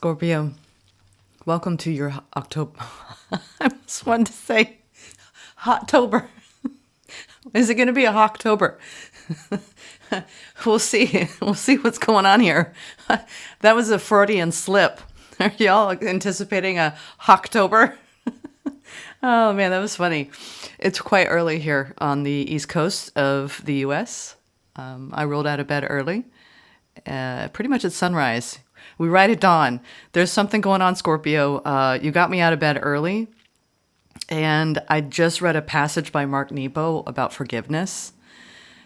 Scorpio, welcome to your October. I just wanted to say Hottober. Is it going to be a Hoctober? We'll see. We'll see what's going on here. That was a Freudian slip. Are y'all anticipating a Hoctober? Oh man, that was funny. It's quite early here on the East Coast of the U.S. I rolled out of bed early, pretty much at sunrise. We ride at dawn. There's something going on, Scorpio. You got me out of bed early, and I just read a passage by Mark Nepo about forgiveness.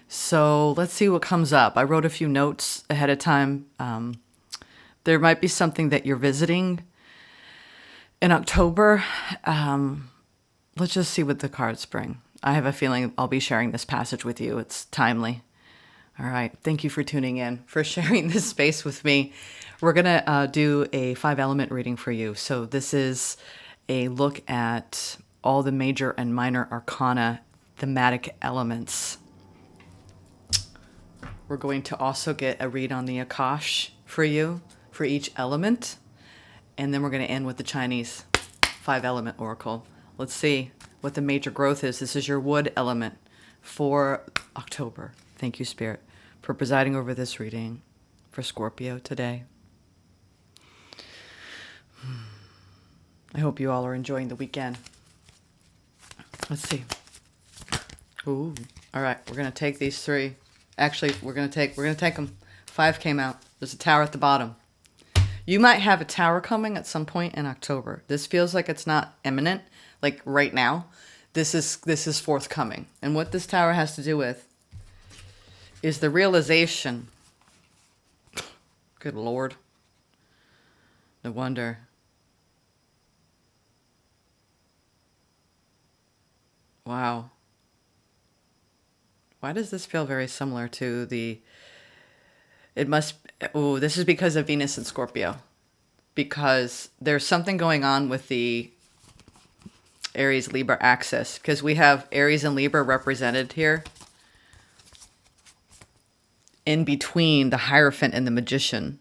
So let's see what comes up. I wrote a few notes ahead of time. There might be something that you're visiting in October. Let's just see what the cards bring. I have a feeling I'll be sharing this passage with you. It's timely. All right. Thank you for tuning in, for sharing this space with me. We're going to do a 5-element reading for you. So this is a look at all the major and minor arcana thematic elements. We're going to also get a read on the Akashic for you, for each element. And then we're going to end with the Chinese 5-element oracle. Let's see what the major growth is. This is your wood element for October. Thank you, Spirit, for presiding over this reading for Scorpio today. I hope you all are enjoying the weekend. Let's see. Ooh. All right, we're going to take these 3. Actually, we're going to take them. 5 came out. There's a tower at the bottom. You might have a tower coming at some point in October. This feels like it's not imminent, like right now. This is forthcoming. And what this tower has to do with is the realization. Good Lord. No wonder. Wow. Why does this feel very similar to this is because of Venus and Scorpio. Because there's something going on with the Aries Libra axis. Because we have Aries and Libra represented here. In between the Hierophant and the Magician.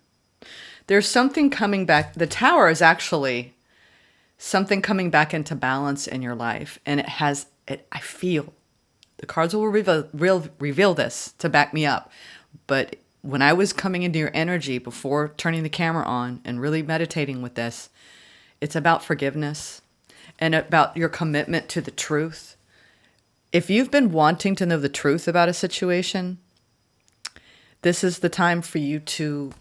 There's something coming back. The Tower is actually something coming back into balance in your life. And I feel. The cards will reveal this to back me up. But when I was coming into your energy before turning the camera on and really meditating with this, it's about forgiveness and about your commitment to the truth. If you've been wanting to know the truth about a situation, this is the time for you to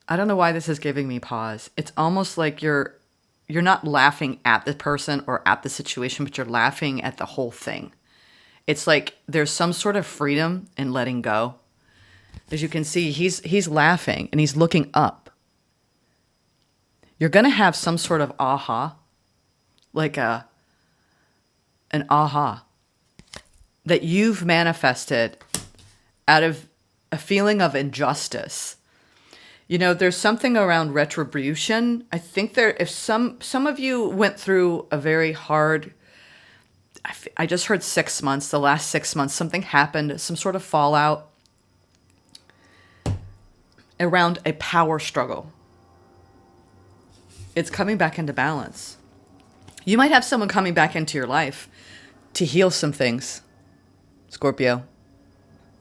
I don't know why this is giving me pause. It's almost like you're not laughing at the person or at the situation, but you're laughing at the whole thing. It's like there's some sort of freedom in letting go. As you can see, he's laughing and he's looking up. You're going to have some sort of aha, like an aha that you've manifested out of a feeling of injustice. You know, there's something around retribution. I think if some of you went through a very hard, I just heard 6 months, the last 6 months, something happened, some sort of fallout around a power struggle. It's coming back into balance. You might have someone coming back into your life to heal some things, Scorpio.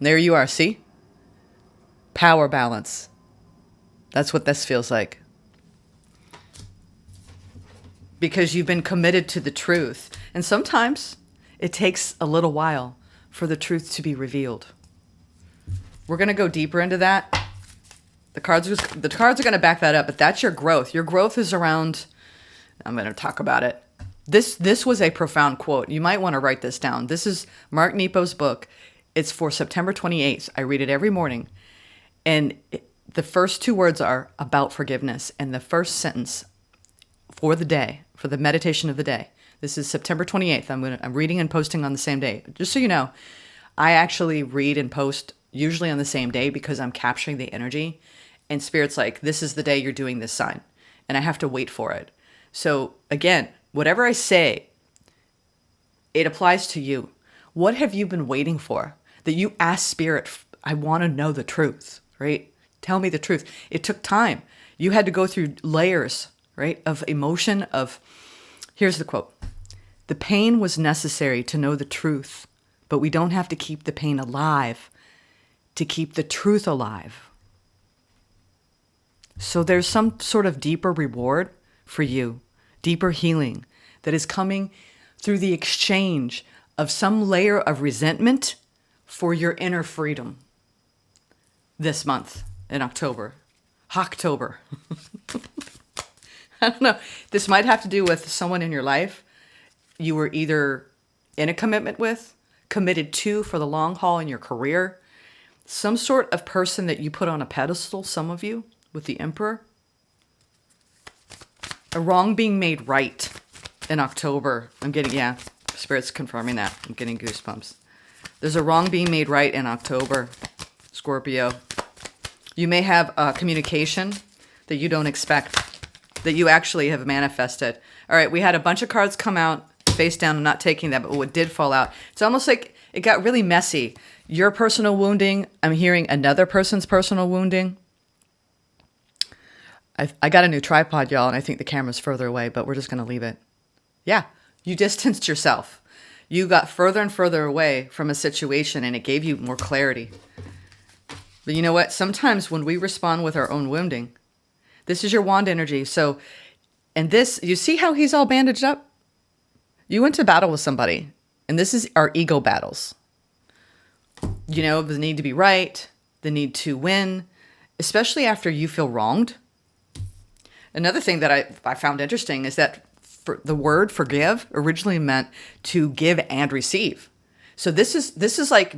There you are, see? Power balance. That's what this feels like. Because you've been committed to the truth. And sometimes it takes a little while for the truth to be revealed. We're going to go deeper into that. The cards are going to back that up, but that's your growth. Your growth is around, I'm going to talk about it. This was a profound quote. You might want to write this down. This is Mark Nepo's book. It's for September 28th. I read it every morning. And the first 2 words are about forgiveness. And the first sentence for the day, for the meditation of the day. This is September 28th. I'm reading and posting on the same day. Just so you know, I actually read and post usually on the same day because I'm capturing the energy. And Spirit's like, this is the day you're doing this sign. And I have to wait for it. So again, whatever I say, it applies to you. What have you been waiting for? That you ask Spirit, I want to know the truth, right? Tell me the truth. It took time. You had to go through layers, right, of emotion, here's the quote. The pain was necessary to know the truth, but we don't have to keep the pain alive to keep the truth alive. So there's some sort of deeper reward for you, deeper healing that is coming through the exchange of some layer of resentment for your inner freedom this month in October. Hocktober. I don't know. This might have to do with someone in your life you were either in a commitment with, committed to for the long haul in your career, some sort of person that you put on a pedestal, some of you, with the Emperor. A wrong being made right in October. Spirit's confirming that. I'm getting goosebumps. There's a wrong being made right in October, Scorpio. You may have a communication that you don't expect, that you actually have manifested. All right, we had a bunch of cards come out face down. I'm not taking that, but what did fall out, it's almost like it got really messy. Your personal wounding, I'm hearing another person's personal wounding. I got a new tripod, y'all, and I think the camera's further away, but we're just going to leave it. Yeah, you distanced yourself. You got further and further away from a situation, and it gave you more clarity. But you know what? Sometimes when we respond with our own wounding, this is your wand energy. So, and this, you see how he's all bandaged up? You went to battle with somebody, and this is our ego battles. You know, the need to be right, the need to win, especially after you feel wronged. Another thing that I found interesting is that the word forgive originally meant to give and receive. So this is like,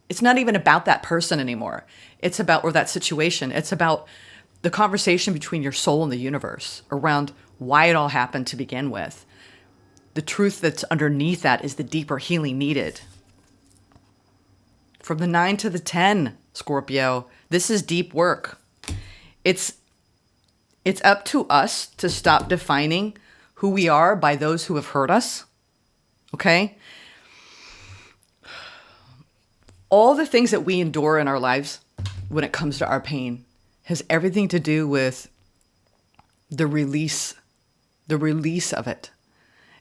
it's not even about that person anymore. It's about, or that situation. It's about the conversation between your soul and the universe around why it all happened to begin with. The truth that's underneath that is the deeper healing needed. From the 9 to the 10, Scorpio, this is deep work. It's up to us to stop defining who we are by those who have hurt us. Okay? All the things that we endure in our lives when it comes to our pain has everything to do with the release of it.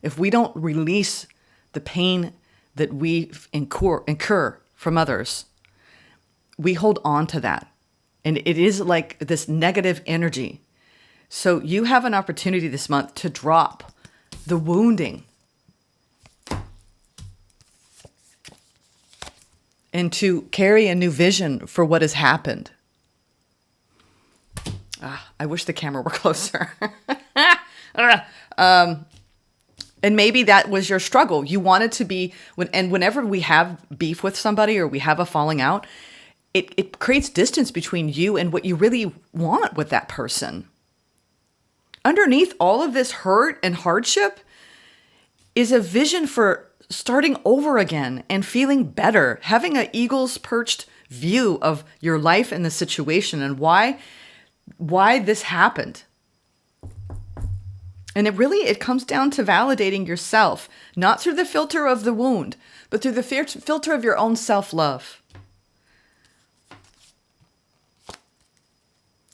If we don't release the pain that we incur from others, we hold on to that. And it is like this negative energy. So you have an opportunity this month to drop the wounding and to carry a new vision for what has happened. I wish the camera were closer. And maybe that was your struggle. You wanted to be, whenever we have beef with somebody or we have a falling out, it creates distance between you and what you really want with that person. Underneath all of this hurt and hardship is a vision for starting over again and feeling better, having an eagle's perched view of your life and the situation and why this happened. And it comes down to validating yourself, not through the filter of the wound, but through the filter of your own self-love.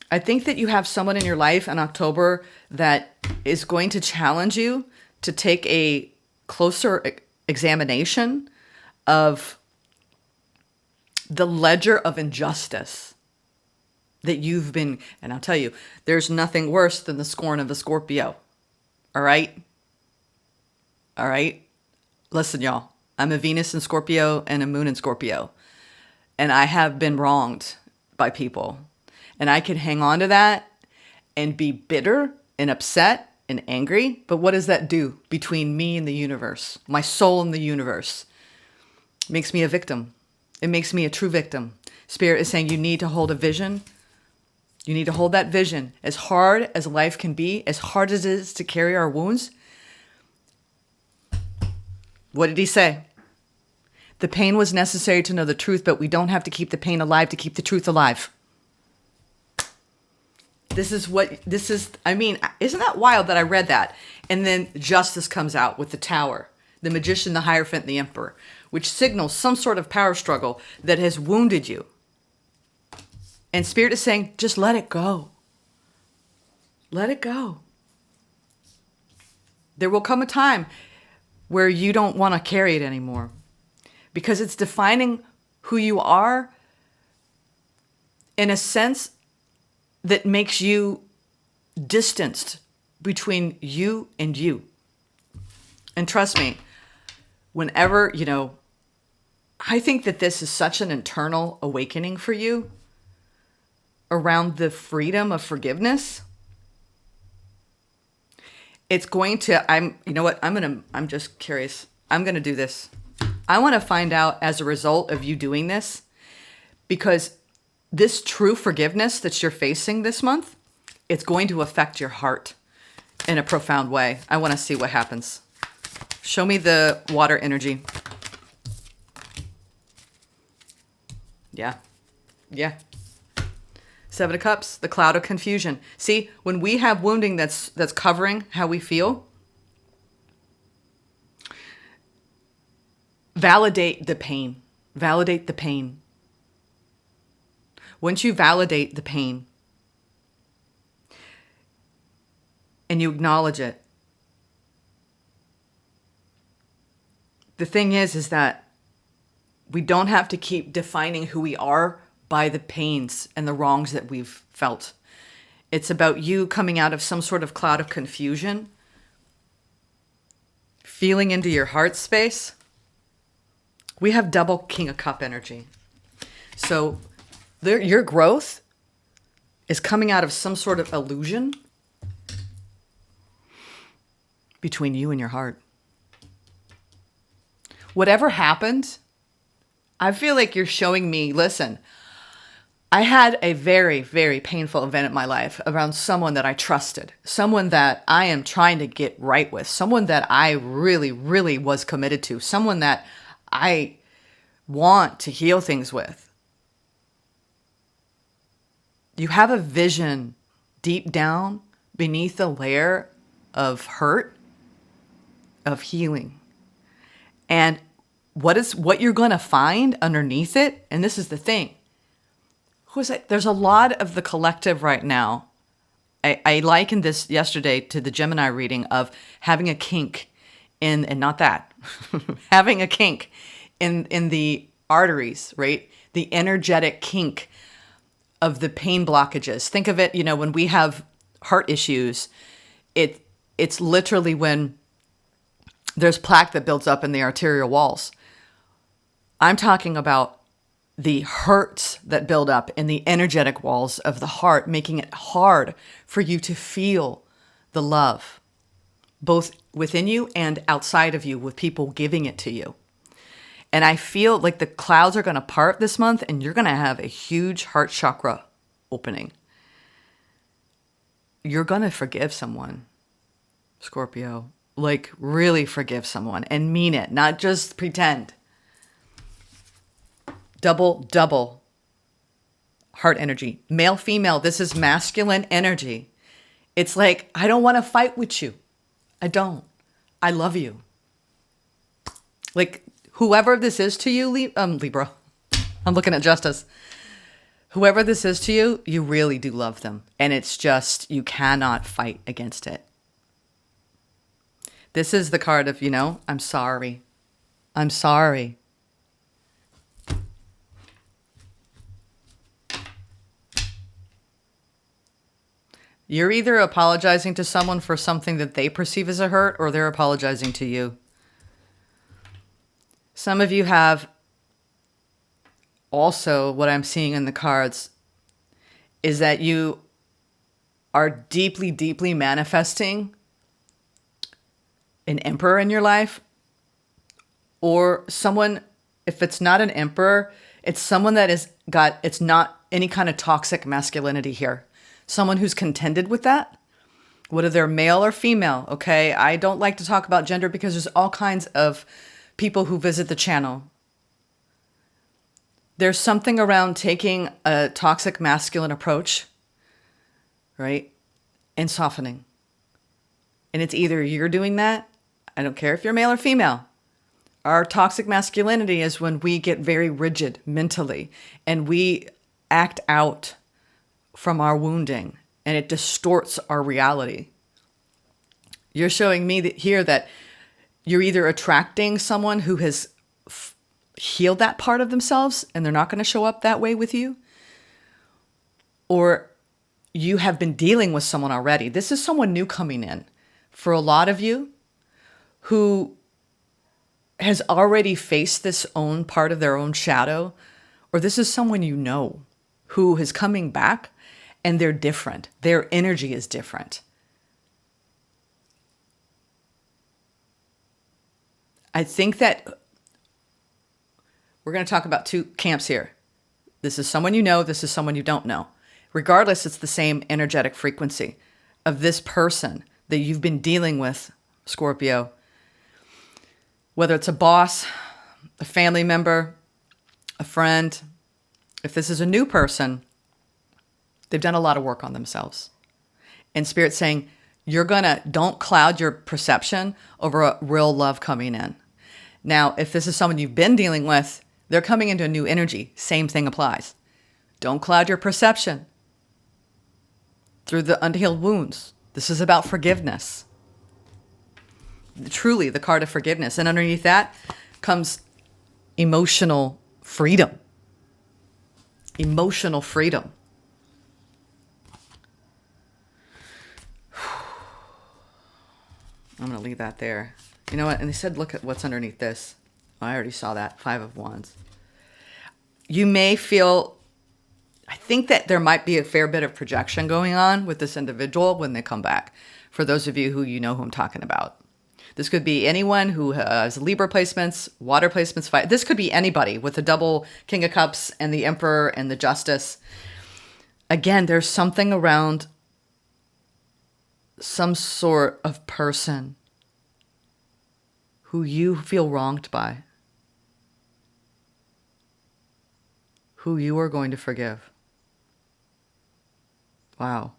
I think that you have someone in your life in October that is going to challenge you to take a closer examination of the ledger of injustice that you've been, and I'll tell you, there's nothing worse than the scorn of a Scorpio. All right? All right? Listen, y'all. I'm a Venus in Scorpio and a Moon in Scorpio. And I have been wronged by people. And I can hang on to that and be bitter and upset and angry. But what does that do between me and the universe? My soul and the universe. It makes me a victim. It makes me a true victim. Spirit is saying you need to hold a vision. You need to hold that vision. As hard as life can be, as hard as it is to carry our wounds. What did he say? The pain was necessary to know the truth, but we don't have to keep the pain alive to keep the truth alive. I mean, isn't that wild that I read that? And then justice comes out with the tower. the Magician, the Hierophant, and the Emperor, which signals some sort of power struggle that has wounded you. And Spirit is saying, just let it go. Let it go. There will come a time where you don't want to carry it anymore because it's defining who you are in a sense that makes you distanced between you and you. And trust me, whenever, I think that this is such an internal awakening for you around the freedom of forgiveness. It's going to, I'm just curious. I'm going to do this. I want to find out as a result of you doing this, because this true forgiveness that you're facing this month, it's going to affect your heart in a profound way. I want to see what happens. Show me the water energy. Yeah. Seven of Cups, the cloud of confusion. See, when we have wounding that's covering how we feel, validate the pain. Validate the pain. Once you validate the pain and you acknowledge it, the thing is that we don't have to keep defining who we are by the pains and the wrongs that we've felt. It's about you coming out of some sort of cloud of confusion, feeling into your heart space. We have double King of Cup energy. So your growth is coming out of some sort of illusion between you and your heart. Whatever happened, I feel like you're showing me, listen, I had a very, very painful event in my life around someone that I trusted, someone that I am trying to get right with, someone that I really, really was committed to, someone that I want to heal things with. You have a vision deep down beneath the layer of hurt, of healing. And what you're going to find underneath it, and this is the thing, there's a lot of the collective right now. I likened this yesterday to the Gemini reading of having a kink and not that, having a kink in the arteries, right? The energetic kink of the pain blockages. Think of it, when we have heart issues, it's literally when there's plaque that builds up in the arterial walls. I'm talking about the hurts that build up in the energetic walls of the heart, making it hard for you to feel the love, both within you and outside of you with people giving it to you. And I feel like the clouds are going to part this month and you're going to have a huge heart chakra opening. You're going to forgive someone, Scorpio. Like really forgive someone and mean it, not just pretend. Double heart energy. Male, female, this is masculine energy. It's like, I don't want to fight with you. I don't. I love you. Like, whoever this is to you, Libra. I'm looking at Justice. Whoever this is to you, you really do love them. And it's just, you cannot fight against it. This is the card of, I'm sorry. I'm sorry. You're either apologizing to someone for something that they perceive as a hurt, or they're apologizing to you. Some of you have also, what I'm seeing in the cards is that you are deeply, deeply manifesting an emperor in your life, or someone, if it's not an emperor, it's someone that it's not any kind of toxic masculinity here. Someone who's contended with that, whether they're male or female, okay? I don't like to talk about gender because there's all kinds of people who visit the channel. There's something around taking a toxic masculine approach, right? And softening. And it's either you're doing that, I don't care if you're male or female. Our toxic masculinity is when we get very rigid mentally and we act out from our wounding and it distorts our reality. You're showing me that here that you're either attracting someone who has healed that part of themselves and they're not going to show up that way with you, or you have been dealing with someone already. This is someone new coming in. For a lot of you who has already faced this own part of their own shadow, or this is someone you know who is coming back and they're different. Their energy is different. I think that we're going to talk about two camps here. This is someone you know. This is someone you don't know. Regardless, it's the same energetic frequency of this person that you've been dealing with, Scorpio. Whether it's a boss, a family member, a friend. If this is a new person, they've done a lot of work on themselves. And Spirit's saying, don't cloud your perception over a real love coming in. Now, if this is someone you've been dealing with, they're coming into a new energy. Same thing applies. Don't cloud your perception through the unhealed wounds. This is about forgiveness. Truly, the card of forgiveness. And underneath that comes emotional freedom. Emotional freedom. I'm going to leave that there. You know what? And they said, look at what's underneath this. I already saw that. 5 of Wands. You may feel, I think that there might be a fair bit of projection going on with this individual when they come back. For those of you who you know who I'm talking about. This could be anyone who has Libra placements, water placements. This could be anybody with the double King of Cups and the Emperor and the Justice. Again, there's something around some sort of person who you feel wronged by, who you are going to forgive. Wow.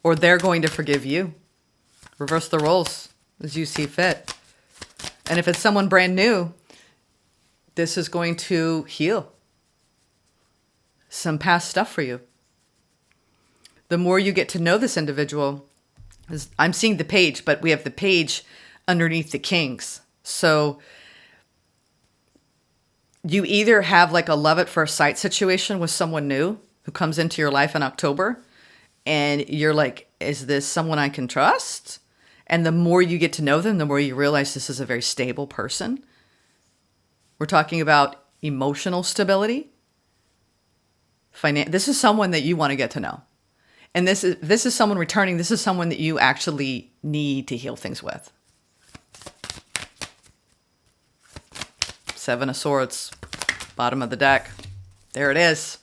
Or they're going to forgive you. Reverse the roles as you see fit. And if it's someone brand new, this is going to heal some past stuff for you. The more you get to know this individual, I'm seeing the page, but we have the page underneath the kings. So you either have like a love at first sight situation with someone new who comes into your life in October, and you're like, is this someone I can trust? And the more you get to know them, the more you realize this is a very stable person. We're talking about emotional stability. This is someone that you want to get to know. And this is someone returning. This is someone that you actually need to heal things with. 7 of Swords, bottom of the deck. There it is.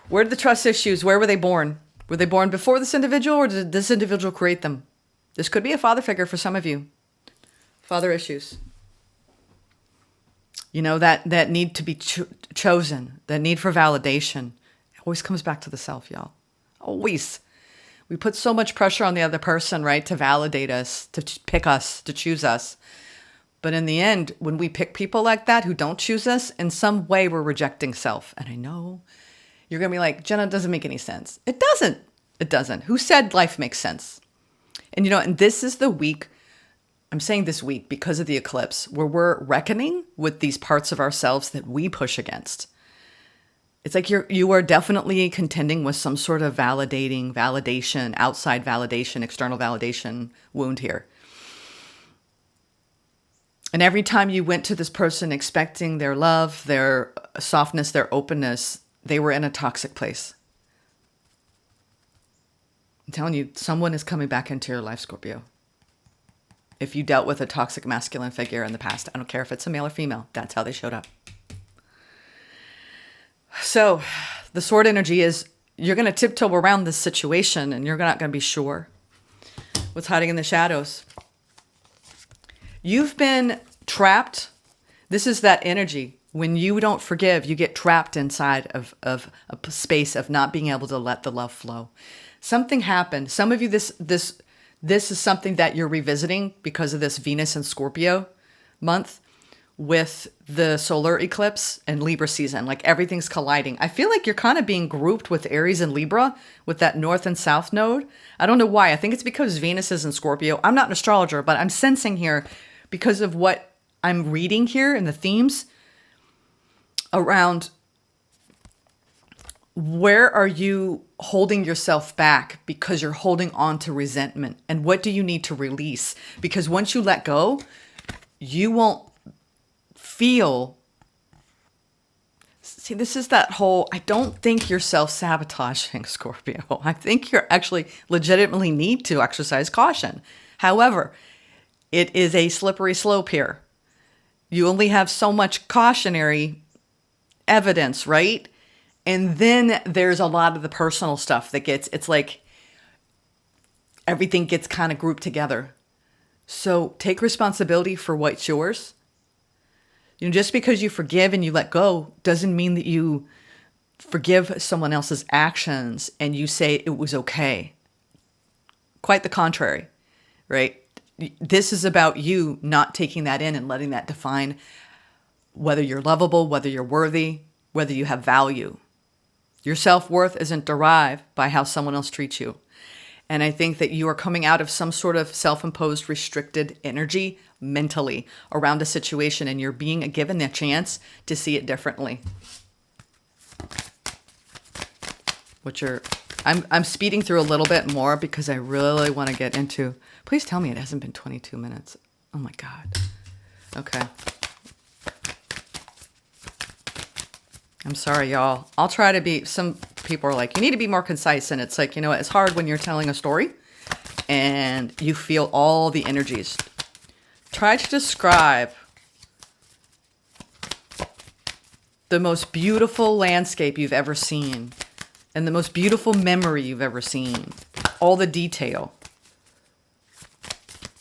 Where did the trust issues, where were they born? Were they born before this individual, or did this individual create them? This could be a father figure for some of you. Father issues. You know, that need to be chosen, that need for validation. Always comes back to the self, y'all. Always. We put so much pressure on the other person, right? To validate us, to pick us, to choose us. But in the end, when we pick people like that who don't choose us, in some way we're rejecting self. And I know you're going to be like, Jenna, it doesn't make any sense. It doesn't. It doesn't. Who said life makes sense? And you know, and this is the week, I'm saying this week because of the eclipse, where we're reckoning with these parts of ourselves that we push against. It's like you are definitely contending with some sort of validation, outside validation, external validation wound here. And every time you went to this person expecting their love, their softness, their openness, they were in a toxic place. I'm telling you, someone is coming back into your life, Scorpio. If you dealt with a toxic masculine figure in the past, I don't care if it's a male or female, that's how they showed up. So the sword energy is you're going to tiptoe around this situation and you're not going to be sure what's hiding in the shadows. You've been trapped. This is that energy When you don't forgive, you get trapped inside of a space of not being able to let the love flow. Something happened. Some of you, this is something that you're revisiting because of this Venus and Scorpio month with the solar eclipse and Libra season. Like everything's colliding. I feel like you're kind of being grouped with Aries and Libra with that north and south node. I don't know why. I think it's because Venus is in Scorpio. I'm not an astrologer, but I'm sensing here because of what I'm reading here and the themes around where are you holding yourself back because you're holding on to resentment, and what do you need to release? Because once you let go, you won't feel. See, this is that whole, I don't think you're self-sabotaging, Scorpio. I think you're actually legitimately need to exercise caution. However, it is a slippery slope here. You only have so much cautionary evidence, right? And then there's a lot of the personal stuff that it's like everything gets kind of grouped together. So take responsibility for what's yours. You know, just because you forgive and you let go doesn't mean that you forgive someone else's actions and you say it was okay. Quite the contrary, right? This is about you not taking that in and letting that define whether you're lovable, whether you're worthy, whether you have value. Your self-worth isn't derived by how someone else treats you. And I think that you are coming out of some sort of self-imposed restricted energy mentally around a situation, and you're being given a chance to see it differently. I'm speeding through a little bit more because I really want to get into. Please tell me it hasn't been 22 minutes. Oh my God. Okay. I'm sorry, y'all. I'll try to be, some people are like, you need to be more concise. And it's like, you know, it's hard when you're telling a story and you feel all the energies. Try to describe the most beautiful landscape you've ever seen and the most beautiful memory you've ever seen. All the detail.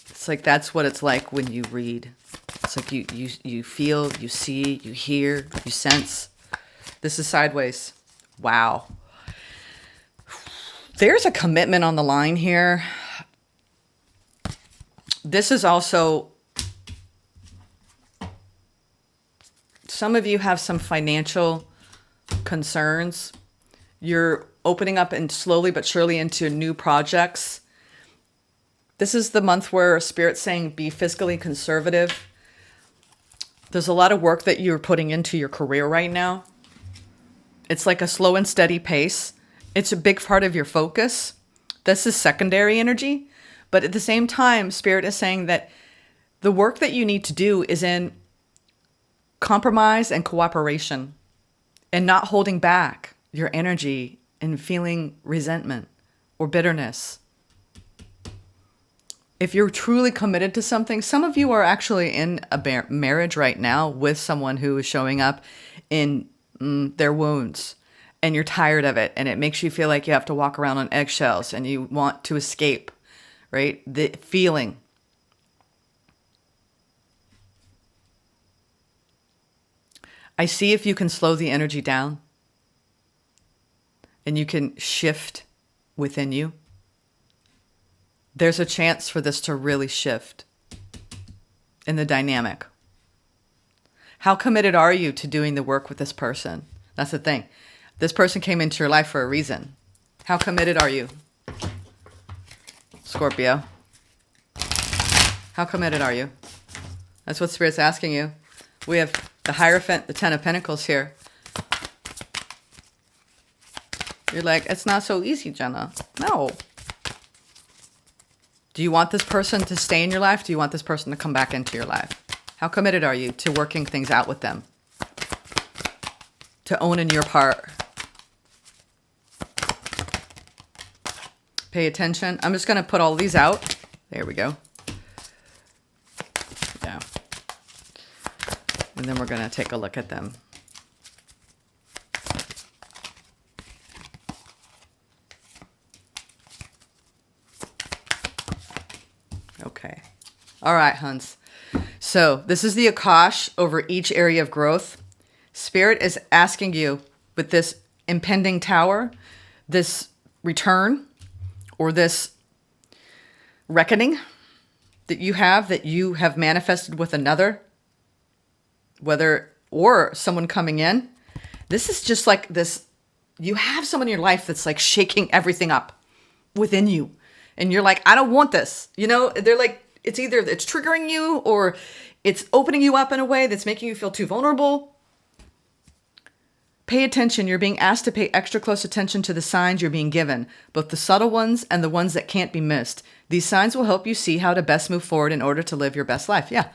It's like, that's what it's like when you read. It's like you feel, you see, you hear, you sense. This is sideways. Wow. There's a commitment on the line here. This is also, some of you have some financial concerns. You're opening up and slowly but surely into new projects. This is the month where Spirit's saying be fiscally conservative. There's a lot of work that you're putting into your career right now. It's like a slow and steady pace. It's a big part of your focus. This is secondary energy. But at the same time, Spirit is saying that the work that you need to do is in compromise and cooperation and not holding back your energy and feeling resentment or bitterness. If you're truly committed to something, some of you are actually in a marriage right now with someone who is showing up in their wounds, and you're tired of it, and it makes you feel like you have to walk around on eggshells and you want to escape, right? The feeling. I see if you can slow the energy down and you can shift within you. There's a chance for this to really shift in the dynamic. How committed are you to doing the work with this person? That's the thing. This person came into your life for a reason. How committed are you? Scorpio. How committed are you? That's what Spirit's asking you. We have the Hierophant, the Ten of Pentacles here. You're like, it's not so easy, Jenna. No. Do you want this person to stay in your life? Do you want this person to come back into your life? How committed are you to working things out with them? To owning your part? Pay attention. I'm just going to put all these out. There we go. Yeah. And then we're going to take a look at them. Okay. All right, Huns. So this is the Akash over each area of growth. Spirit is asking you with this impending tower, this return, or this reckoning that you have manifested with another, or someone coming in. This is just like this. You have someone in your life that's like shaking everything up within you. And you're like, I don't want this. You know, they're like, it's either it's triggering you or it's opening you up in a way that's making you feel too vulnerable. Pay attention. You're being asked to pay extra close attention to the signs you're being given, both the subtle ones and the ones that can't be missed. These signs will help you see how to best move forward in order to live your best life. Yeah.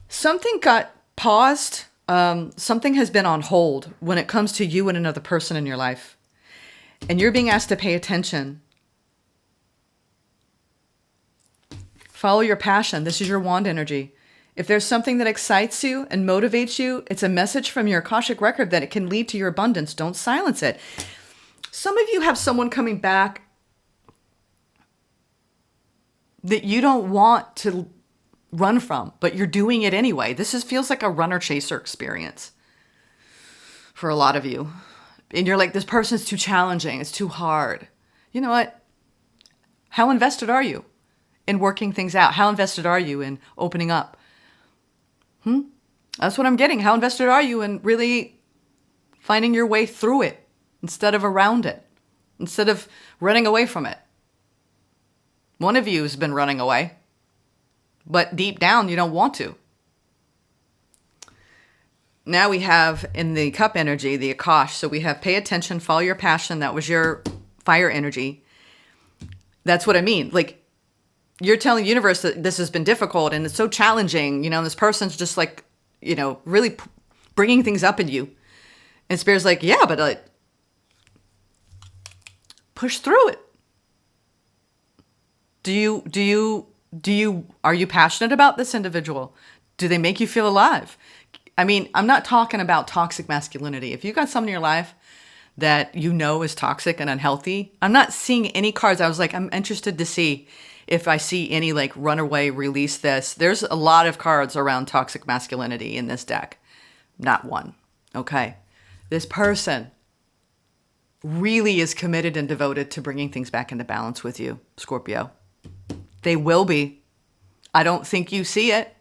Something got paused. Something has been on hold when it comes to you and another person in your life. And you're being asked to pay attention. Follow your passion. This is your wand energy. If there's something that excites you and motivates you, it's a message from your Akashic record that it can lead to your abundance. Don't silence it. Some of you have someone coming back that you don't want to run from, but you're doing it anyway. This feels like a runner-chaser experience for a lot of you. And you're like, this person's too challenging. It's too hard. You know what? How invested are you in working things out? How invested are you in opening up? That's what I'm getting. How invested are you in really finding your way through it instead of around it, instead of running away from it? One of you has been running away, but deep down you don't want to. Now we have in the cup energy, the Akash. So we have pay attention, follow your passion. That was your fire energy. That's what I mean. Like, you're telling the universe that this has been difficult and it's so challenging. You know, this person's just like, you know, really bringing things up in you. And Spirit's like, yeah, but push through it. Are you passionate about this individual? Do they make you feel alive? I mean, I'm not talking about toxic masculinity. If you got someone in your life that you know is toxic and unhealthy, I'm not seeing any cards. I was like, I'm interested to see if I see any like run away, release this. There's a lot of cards around toxic masculinity in this deck. Not one. Okay. This person really is committed and devoted to bringing things back into balance with you, Scorpio. They will be. I don't think you see it.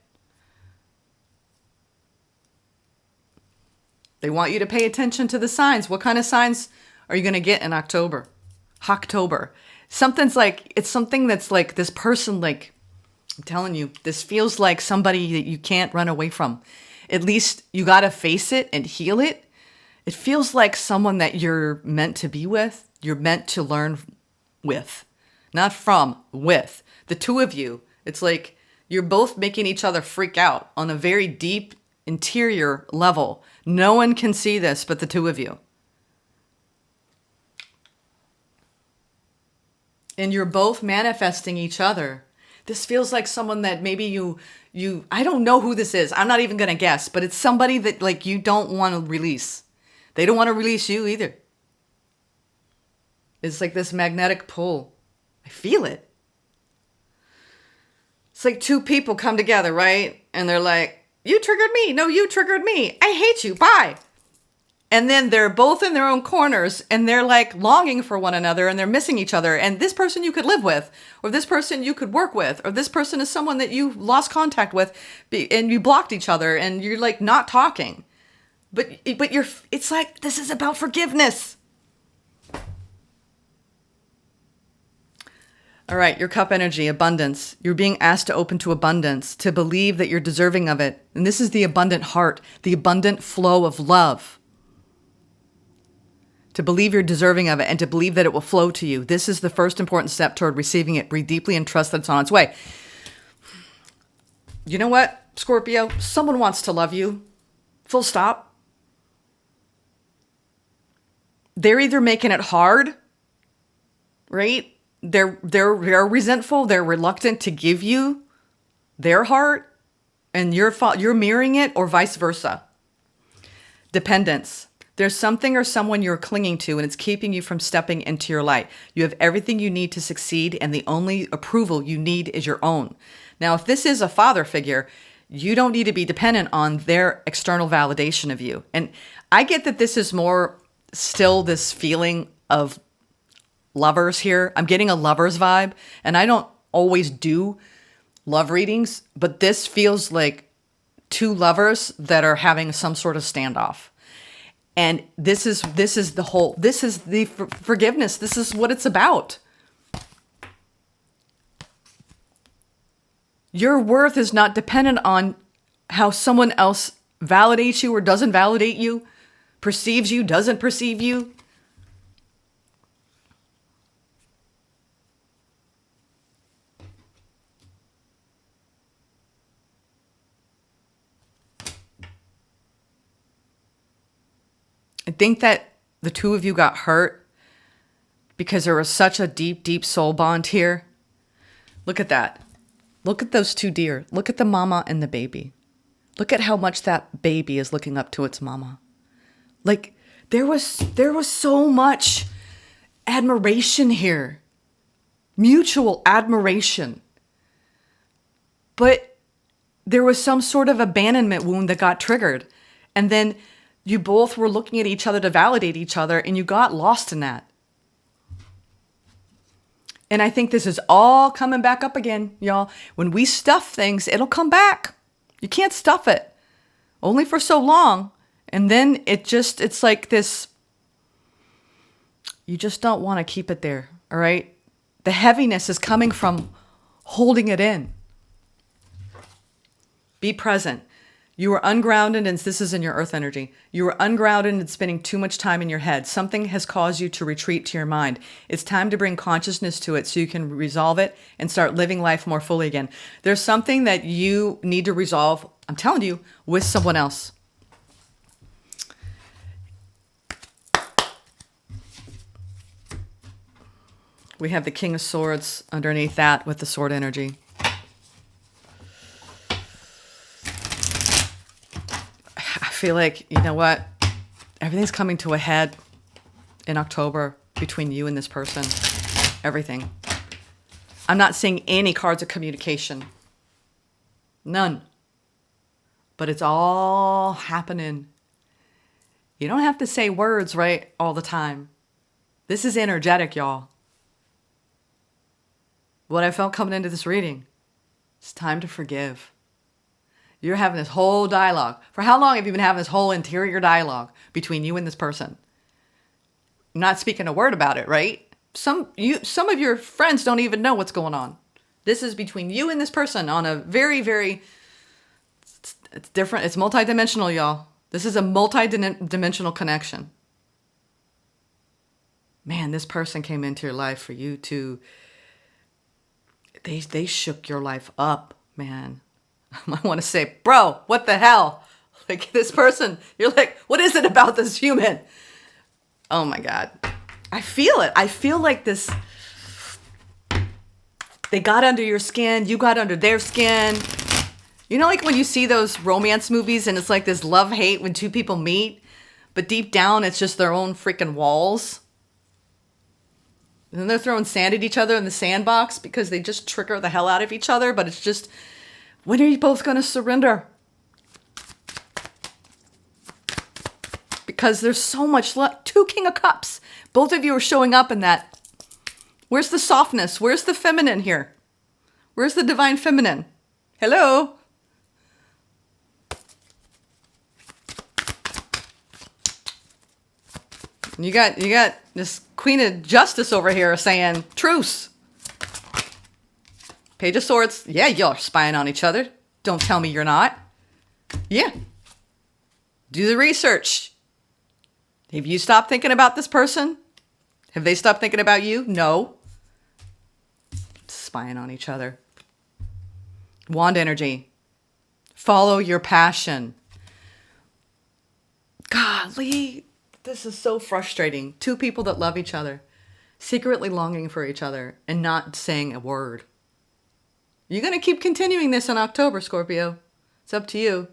They want you to pay attention to the signs. What kind of signs are you going to get in October? October. It's something that's like this person, like, I'm telling you, this feels like somebody that you can't run away from. At least you got to face it and heal it. It feels like someone that you're meant to be with. You're meant to learn with. Not from, with. The two of you, it's like you're both making each other freak out on a very deep interior level. No one can see this but the two of you. And you're both manifesting each other. This feels like someone that maybe you I don't know who this is. I'm not even going to guess, but it's somebody that like you don't want to release. They don't want to release you either. It's like this magnetic pull. I feel it. It's like two people come together, right? And they're like, you triggered me. No, you triggered me. I hate you. Bye. And then they're both in their own corners and they're like longing for one another and they're missing each other. And this person you could live with, or this person you could work with, or this person is someone that you lost contact with and you blocked each other and you're like not talking. But it's like, this is about forgiveness. All right, your cup energy, abundance. You're being asked to open to abundance, to believe that you're deserving of it. And this is the abundant heart, the abundant flow of love. To believe you're deserving of it and to believe that it will flow to you. This is the first important step toward receiving it. Breathe deeply and trust that it's on its way. You know what, Scorpio? Someone wants to love you. Full stop. They're either making it hard, right? They're resentful. They're reluctant to give you their heart and you're mirroring it, or vice versa. Dependence. There's something or someone you're clinging to and it's keeping you from stepping into your light. You have everything you need to succeed and the only approval you need is your own. Now, if this is a father figure, You don't need to be dependent on their external validation of you. And I get that this is more still this feeling of lovers here. I'm getting a lover's vibe, and I don't always do love readings, but this feels like two lovers that are having some sort of standoff. And this is the forgiveness. This is what it's about. Your worth is not dependent on how someone else validates you or doesn't validate you, perceives you, doesn't perceive you. I think that the two of you got hurt because there was such a deep, deep soul bond here. Look at that. Look at those two deer. Look at the mama and the baby. Look at how much that baby is looking up to its mama. Like there was so much admiration here. Mutual admiration. But there was some sort of abandonment wound that got triggered. And then you both were looking at each other to validate each other, and you got lost in that. And I think this is all coming back up again, y'all. When we stuff things, it'll come back. You can't stuff it. Only for so long. And then it's like this, you just don't want to keep it there, all right? The heaviness is coming from holding it in. Be present. You are ungrounded, and this is in your earth energy. You are ungrounded and spending too much time in your head. Something has caused you to retreat to your mind. It's time to bring consciousness to it so you can resolve it and start living life more fully again. There's something that you need to resolve, I'm telling you, with someone else. We have the King of Swords underneath that with the sword energy. I feel like, you know what? Everything's coming to a head in October between you and this person. Everything. I'm not seeing any cards of communication. None. But it's all happening. You don't have to say words, right, all the time. This is energetic, y'all. What I felt coming into this reading. It's time to forgive. You're having this whole dialogue. For how long have you been having this whole interior dialogue between you and this person? I'm not speaking a word about it, right? Some of your friends don't even know what's going on. This is between you and this person on a very, very, it's different. It's multidimensional, y'all. This is a multidimensional connection. Man, this person came into your life for you to, they shook your life up, man. I want to say, bro, what the hell? Like this person, you're like, what is it about this human? Oh my God. I feel it. I feel like this, they got under your skin. You got under their skin. You know, like when you see those romance movies and it's like this love-hate when two people meet, but deep down it's just their own freaking walls. And then they're throwing sand at each other in the sandbox because they just trigger the hell out of each other. But it's just, when are you both going to surrender? Because there's so much love. Two King of Cups. Both of you are showing up in that. Where's the softness? Where's the feminine here? Where's the divine feminine? Hello? You got this Queen of Justice over here saying, truce. Page of Swords. Yeah, you're spying on each other. Don't tell me you're not. Yeah. Do the research. Have you stopped thinking about this person? Have they stopped thinking about you? No. Spying on each other. Wand energy. Follow your passion. Golly, this is so frustrating. Two people that love each other, secretly longing for each other and not saying a word. You're going to keep continuing this in October, Scorpio. It's up to you.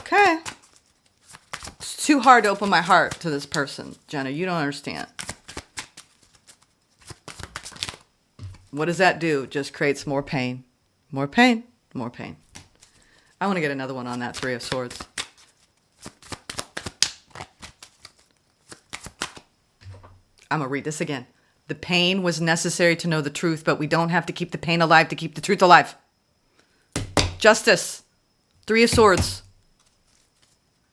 Okay. It's too hard to open my heart to this person, Jenna. You don't understand. What does that do? It just creates more pain. More pain. More pain. I want to get another one on that Three of Swords. I'm going to read this again. The pain was necessary to know the truth, but we don't have to keep the pain alive to keep the truth alive. Justice. Three of Swords.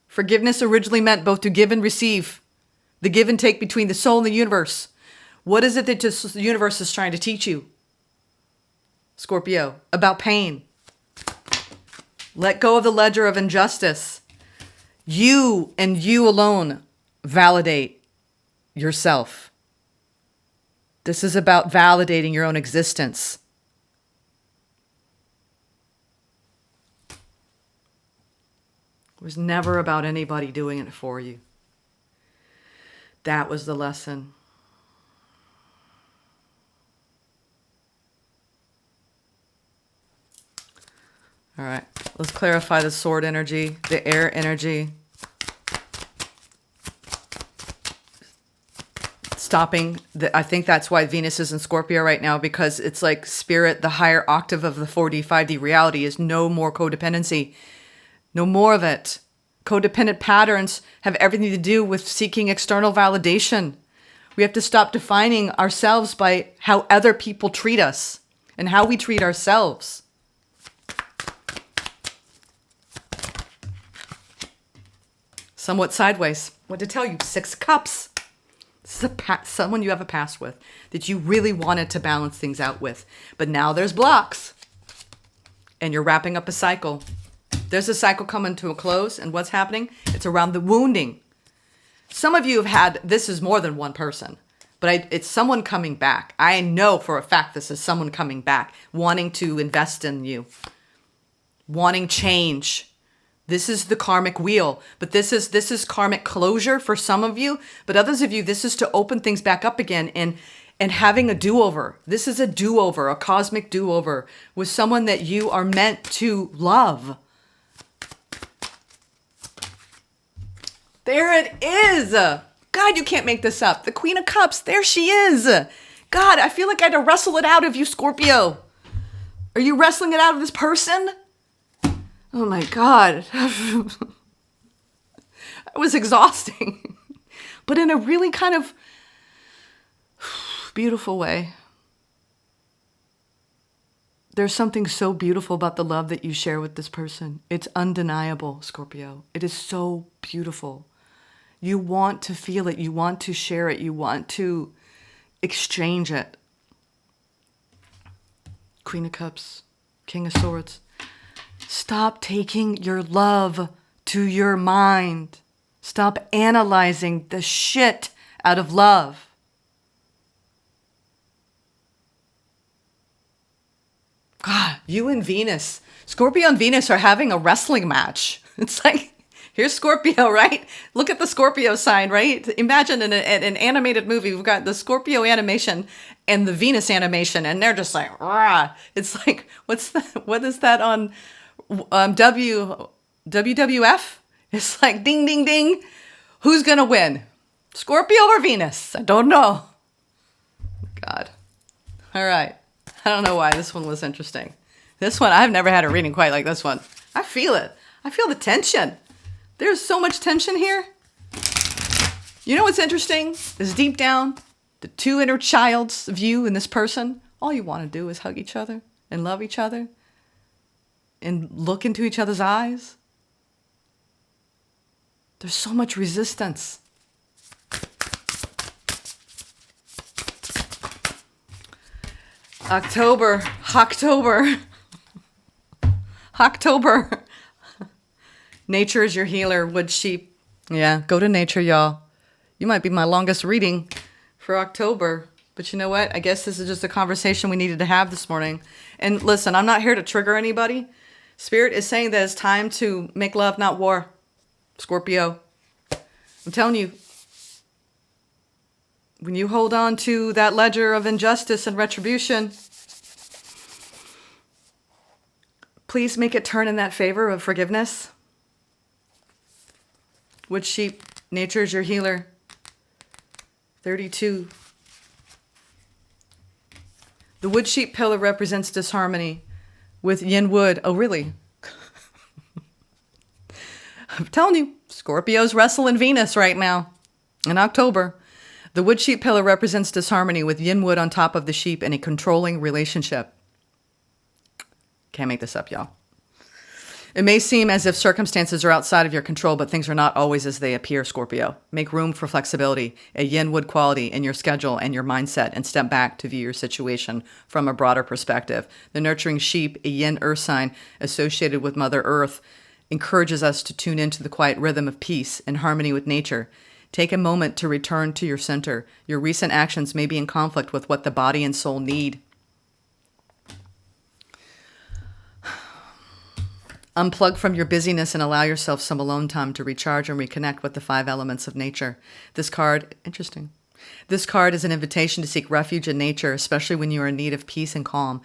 Forgiveness originally meant both to give and receive. The give and take between the soul and the universe. What is it that the universe is trying to teach you, Scorpio? About pain. Let go of the ledger of injustice. You and you alone validate yourself. This is about validating your own existence. It was never about anybody doing it for you. That was the lesson. All right, let's clarify the sword energy, the air energy. Stopping. I think that's why Venus is in Scorpio right now, because it's like spirit, the higher octave of the 4D, 5D reality is no more codependency. No more of it. Codependent patterns have everything to do with seeking external validation. We have to stop defining ourselves by how other people treat us and how we treat ourselves. Somewhat sideways. What to tell you? 6 Cups. This is someone you have a past with that you really wanted to balance things out with. But now there's blocks. And you're wrapping up a cycle. There's a cycle coming to a close. And what's happening? It's around the wounding. Some of you have had, this is more than one person. But it's someone coming back. I know for a fact this is someone coming back. Wanting to invest in you. Wanting change. This is the karmic wheel, but this is karmic closure for some of you, but others of you, this is to open things back up again and having a do-over. This is a do-over, a cosmic do-over with someone that you are meant to love. There it is. God, you can't make this up. The Queen of Cups, there she is. God, I feel like I had to wrestle it out of you, Scorpio. Are you wrestling it out of this person? Oh my God. It was exhausting, but in a really kind of beautiful way. There's something so beautiful about the love that you share with this person. It's undeniable, Scorpio. It is so beautiful. You want to feel it. You want to share it. You want to exchange it. Queen of Cups, King of Swords. Stop taking your love to your mind. Stop analyzing the shit out of love. God, you and Venus. Scorpio and Venus are having a wrestling match. It's like, here's Scorpio, right? Look at the Scorpio sign, right? Imagine in an animated movie, we've got the Scorpio animation and the Venus animation, and they're just like, rah. It's like, what is that on WWF? It's like ding, ding, ding. Who's going to win? Scorpio or Venus? I don't know. God. All right. I don't know why this one was interesting. This one, I've never had a reading quite like this one. I feel it. I feel the tension. There's so much tension here. You know what's interesting? Is deep down, the two inner childs of you and this person, all you want to do is hug each other and love each other and look into each other's eyes. There's so much resistance. October. Nature is your healer, wood sheep. Yeah, go to nature, y'all. You might be my longest reading for October. But you know what? I guess this is just a conversation we needed to have this morning. And listen, I'm not here to trigger anybody. Spirit is saying that it's time to make love, not war. Scorpio. I'm telling you, when you hold on to that ledger of injustice and retribution, please make it turn in that favor of forgiveness. Wood sheep, nature is your healer. 32. The wood sheep pillar represents disharmony with yin wood. Oh, really? I'm telling you, Scorpio's wrestling Venus right now in October. The wood sheep pillar represents disharmony with yin wood on top of the sheep in a controlling relationship. Can't make this up, y'all. It may seem as if circumstances are outside of your control, but things are not always as they appear, Scorpio. Make room for flexibility, a yin wood quality in your schedule and your mindset, and step back to view your situation from a broader perspective. The nurturing sheep, a yin earth sign associated with Mother Earth, encourages us to tune into the quiet rhythm of peace and harmony with nature. Take a moment to return to your center. Your recent actions may be in conflict with what the body and soul need. Unplug from your busyness and allow yourself some alone time to recharge and reconnect with the 5 elements of nature. This card, interesting. This card is an invitation to seek refuge in nature, especially when you are in need of peace and calm.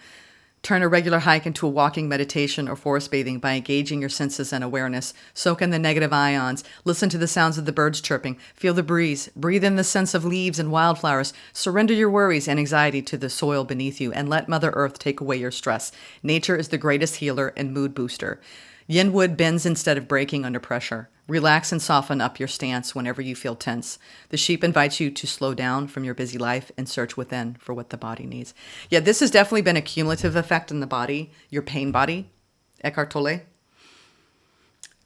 Turn a regular hike into a walking meditation or forest bathing by engaging your senses and awareness. Soak in the negative ions. Listen to the sounds of the birds chirping. Feel the breeze. Breathe in the scents of leaves and wildflowers. Surrender your worries and anxiety to the soil beneath you and let Mother Earth take away your stress. Nature is the greatest healer and mood booster. Yin wood bends instead of breaking under pressure. Relax and soften up your stance whenever you feel tense. The sheep invites you to slow down from your busy life and search within for what the body needs. Yeah, this has definitely been a cumulative effect in the body, your pain body, Eckhart Tolle.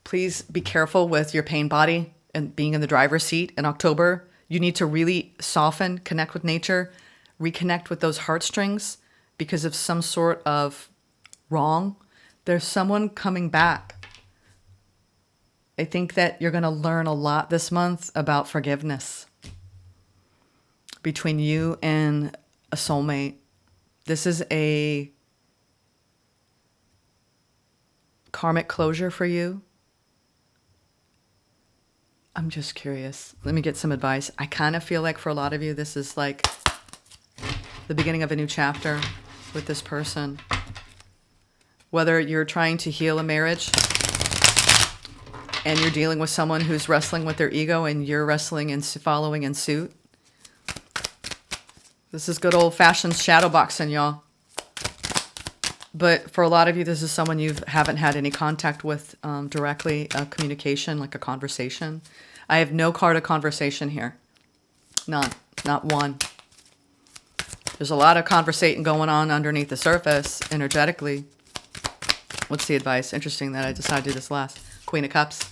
Please be careful with your pain body and being in the driver's seat in October. You need to really soften, connect with nature, reconnect with those heartstrings because of some sort of wrong. There's someone coming back. I think that you're going to learn a lot this month about forgiveness between you and a soulmate. This is a karmic closure for you. I'm just curious. Let me get some advice. I kind of feel like for a lot of you, this is like the beginning of a new chapter with this person. Whether you're trying to heal a marriage and you're dealing with someone who's wrestling with their ego and you're wrestling and following in suit. This is good old-fashioned shadow boxing, y'all. But for a lot of you, this is someone you haven't had any contact with directly, communication, like a conversation. I have no card of conversation here. None. Not one. There's a lot of conversating going on underneath the surface, energetically. What's the advice? Interesting that I decided to do this last. Queen of Cups.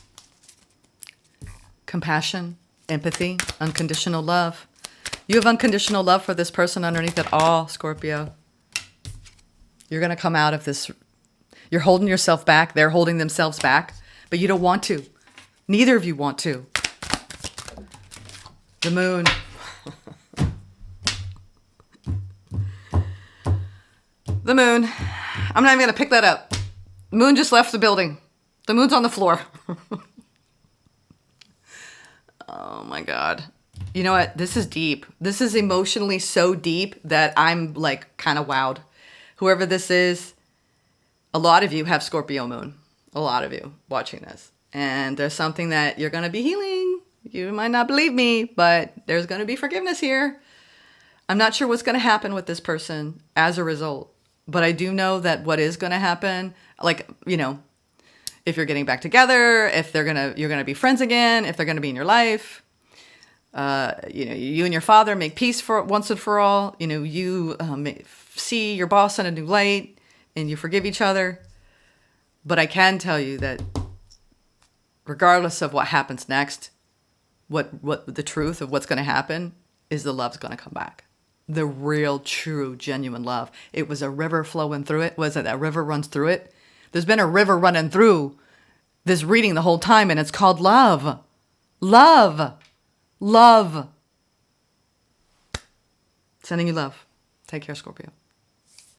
Compassion, empathy, unconditional love. You have unconditional love for this person underneath it all, Scorpio. You're going to come out of this. You're holding yourself back. They're holding themselves back, but you don't want to. Neither of you want to. The moon. The moon. I'm not even going to pick that up. The moon just left the building. The moon's on the floor. Oh my God. You know what? This is deep. This is emotionally so deep that I'm like kind of wowed. Whoever this is, a lot of you have Scorpio moon. A lot of you watching this. And there's something that you're going to be healing. You might not believe me, but there's going to be forgiveness here. I'm not sure what's going to happen with this person as a result. But I do know that what is going to happen, like, you know, if you're getting back together, if you're gonna be friends again, if they're gonna be in your life, you know, you and your father make peace for once and for all. You know, you see your boss in a new light, and you forgive each other. But I can tell you that, regardless of what happens next, what the truth of what's gonna happen is the love's gonna come back. The real, true, genuine love. It was a river flowing through it. Was it that river runs through it? There's been a river running through this reading the whole time, and it's called love. Love. Love. Sending you love. Take care, Scorpio.